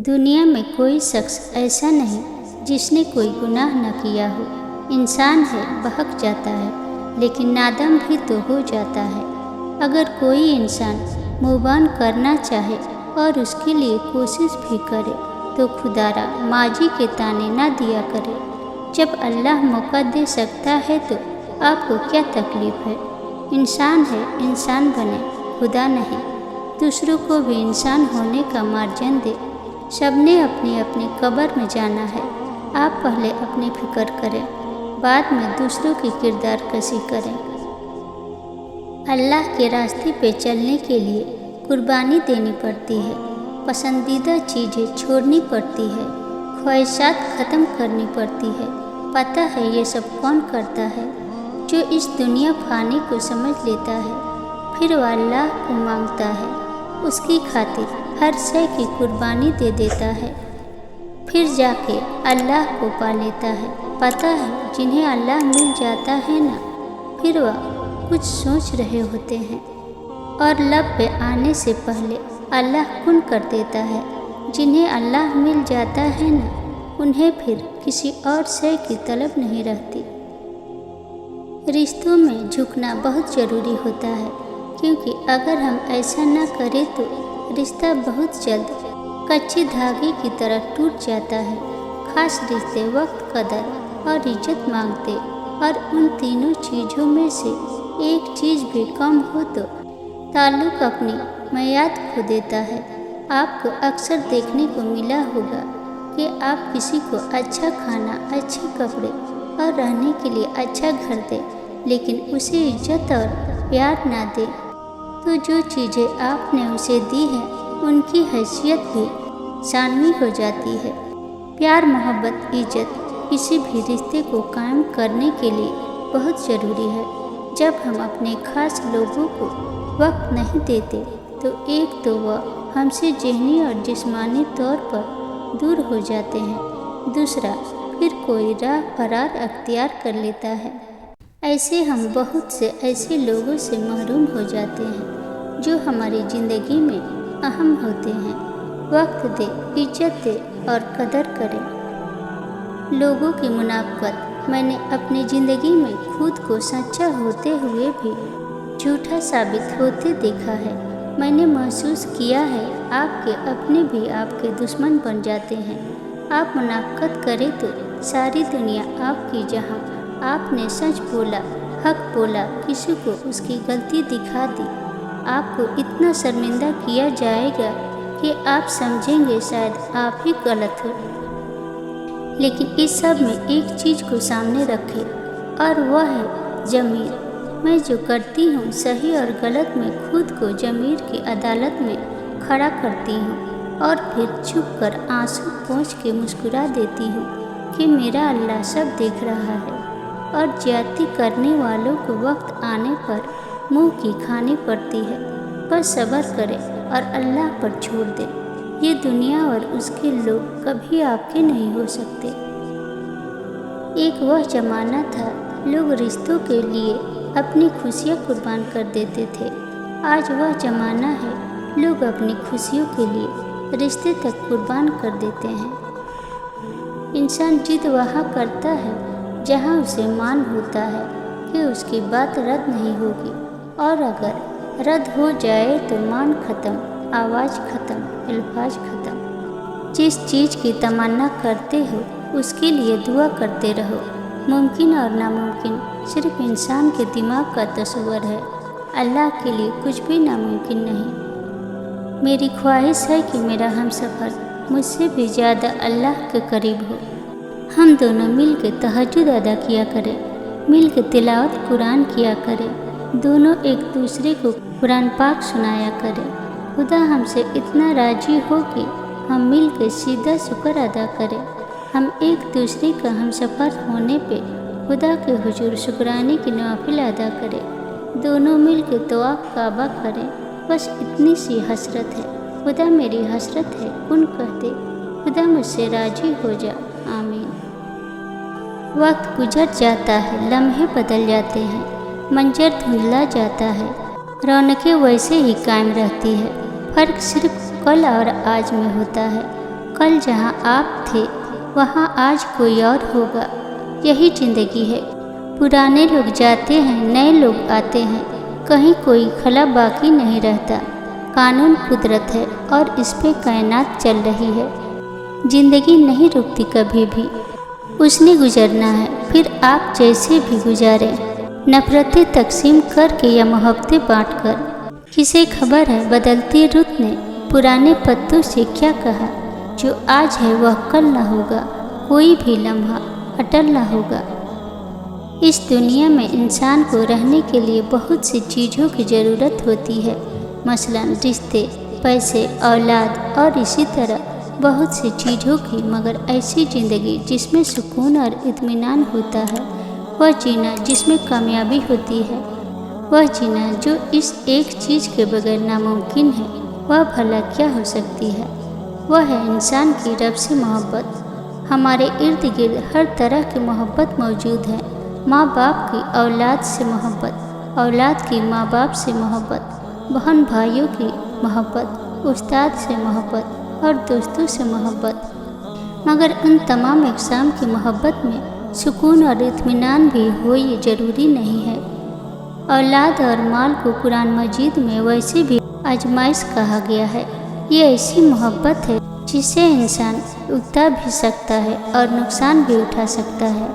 दुनिया में कोई शख्स ऐसा नहीं जिसने कोई गुनाह न किया हो। इंसान है, बहक जाता है, लेकिन नादाम भी तो हो जाता है। अगर कोई इंसान मुबान करना चाहे और उसके लिए कोशिश भी करे तो खुदारा माजी के ताने ना दिया करे। जब अल्लाह मौका दे सकता है तो आपको क्या तकलीफ़ है। इंसान है, इंसान बने, खुदा नहीं। दूसरों को भी इंसान होने का मार्जन दे। सबने अपनी अपनी कब्र में जाना है। आप पहले अपनी फिक्र करें, बाद में दूसरों की किरदार कशी करें। अल्लाह के रास्ते पे चलने के लिए कुर्बानी देनी पड़ती है, पसंदीदा चीज़ें छोड़नी पड़ती है, ख्वाहिशात ख़त्म करनी पड़ती है। पता है ये सब कौन करता है? जो इस दुनिया फानी को समझ लेता है, फिर वह अल्लाह को मांगता है, उसकी खातिर हर शय की कुर्बानी दे देता है, फिर जाके अल्लाह को पा लेता है। पता है जिन्हें अल्लाह मिल जाता है ना, फिर वह कुछ सोच रहे होते हैं और लब पे आने से पहले अल्लाह कुन कर देता है। जिन्हें अल्लाह मिल जाता है ना, उन्हें फिर किसी और शय की तलब नहीं रहती। रिश्तों में झुकना बहुत ज़रूरी होता है, क्योंकि अगर हम ऐसा न करें तो रिश्ता बहुत जल्द कच्चे धागे की तरह टूट जाता है। खास रिश्ते वक्त, कदर और इज्जत मांगते, और उन तीनों चीज़ों में से एक चीज़ भी कम हो तो ताल्लुक़ अपनी मियाद खो देता है। आपको अक्सर देखने को मिला होगा कि आप किसी को अच्छा खाना, अच्छे कपड़े और रहने के लिए अच्छा घर दे, लेकिन उसे इज्जत और प्यार ना दे तो जो चीज़ें आपने उसे दी हैं उनकी हैसियत भी सानवी हो जाती है। प्यार, मोहब्बत, इज्जत किसी भी रिश्ते को कायम करने के लिए बहुत ज़रूरी है। जब हम अपने खास लोगों को वक्त नहीं देते तो एक तो वह हमसे ज़हनी और जिस्मानी तौर पर दूर हो जाते हैं, दूसरा फिर कोई राह फरार अख्तियार कर लेता है। ऐसे हम बहुत से ऐसे लोगों से महरूम हो जाते हैं जो हमारी ज़िंदगी में अहम होते हैं। वक्त दे, इज्जत दे और कदर करें। लोगों की मुनाफ़क़त मैंने अपनी ज़िंदगी में खुद को सच्चा होते हुए भी झूठा साबित होते देखा है। मैंने महसूस किया है आपके अपने भी आपके दुश्मन बन जाते हैं। आप मुनाफ़क़त करें तो सारी दुनिया आपकी, जहाँ आपने सच बोला, हक बोला, किसी को उसकी गलती दिखा दी, आपको इतना शर्मिंदा किया जाएगा कि आप समझेंगे शायद आप ही गलत हो। लेकिन इस सब में एक चीज़ को सामने रखें, और वह है ज़मीर। मैं जो करती हूँ सही और गलत में खुद को ज़मीर की अदालत में खड़ा करती हूँ और फिर छुप कर आंसू पोंछ के मुस्कुरा देती हूँ कि मेरा अल्लाह सब देख रहा है। और ज्यादती करने वालों को वक्त आने पर मुंह की खानी पड़ती है। बस सब्र करें और अल्लाह पर छोड़ दें। ये दुनिया और उसके लोग कभी आपके नहीं हो सकते। एक वह ज़माना था, लोग रिश्तों के लिए अपनी खुशियाँ कुर्बान कर देते थे। आज वह ज़माना है, लोग अपनी खुशियों के लिए रिश्ते तक कुर्बान कर देते हैं। इंसान जिद वहाँ करता है जहाँ उसे मान होता है कि उसकी बात रद्द नहीं होगी, और अगर रद्द हो जाए तो मान ख़त्म, आवाज़ ख़त्म, अल्फाज ख़त्म। जिस चीज़ की तमन्ना करते हो उसके लिए दुआ करते रहो। मुमकिन और नामुमकिन सिर्फ इंसान के दिमाग का तस्वर है। अल्लाह के लिए कुछ भी नामुमकिन नहीं। मेरी ख्वाहिश है कि मेरा हमसफ़र मुझसे भी ज़्यादा अल्लाह के करीब हो। हम दोनों मिल के तहज्जुद अदा किया करें, मिल के तिलावत कुरान किया करें, दोनों एक दूसरे को कुरान पाक सुनाया करें। खुदा हमसे इतना राज़ी हो कि हम मिल के सीधा शुक्र अदा करें। हम एक दूसरे का हमसफ़र होने पे खुदा के हुजूर शुक्राने की नवाफिल अदा करें, दोनों मिल के तवाफ़ काबा करें। बस इतनी सी हसरत है, खुदा मेरी हसरत है कुन कह दे, खुदा मुझसे राज़ी हो जा, आमीन। वक्त गुजर जाता है, लम्हे बदल जाते हैं, मंजर धुंधला जाता है, रौनकें वैसे ही कायम रहती है। फ़र्क सिर्फ कल और आज में होता है। कल जहाँ आप थे वहाँ आज कोई और होगा। यही जिंदगी है। पुराने लोग जाते हैं, नए लोग आते हैं, कहीं कोई खला बाकी नहीं रहता। कानून कुदरत है और इस पे कायनात चल रही है। जिंदगी नहीं रुकती कभी भी, उसने गुजरना है, फिर आप जैसे भी गुजारें। नफरतें तकसीम करके या मोहब्बतें बांट कर। किसे खबर है बदलती रुत ने पुराने पत्तों से क्या कहा। जो आज है वह कल न होगा, कोई भी लम्हा अटल न होगा। इस दुनिया में इंसान को रहने के लिए बहुत सी चीज़ों की ज़रूरत होती है, मसलन रिश्ते, पैसे, औलाद और इसी तरह बहुत सी चीज़ों की। मगर ऐसी ज़िंदगी जिसमें सुकून और इत्मीनान होता है, वह जीना जिसमें कामयाबी होती है, वह जीना जो इस एक चीज़ के बगैर नामुमकिन है, वह भला क्या हो सकती है। वह है इंसान की रब से मोहब्बत। हमारे इर्द गिर्द हर तरह की मोहब्बत मौजूद है। माँ बाप की औलाद से मोहब्बत, औलाद की माँ बाप से मोहब्बत, बहन भाइयों की मोहब्बत, उस्ताद से मोहब्बत और दोस्तों से मोहब्बत। मगर उन तमाम अक़साम की मोहब्बत में सुकून और इत्मीनान भी हो ये ज़रूरी नहीं है। औलाद और माल को कुरान मजीद में वैसे भी आजमाइश कहा गया है। ये ऐसी मोहब्बत है जिसे इंसान उगता भी सकता है और नुकसान भी उठा सकता है।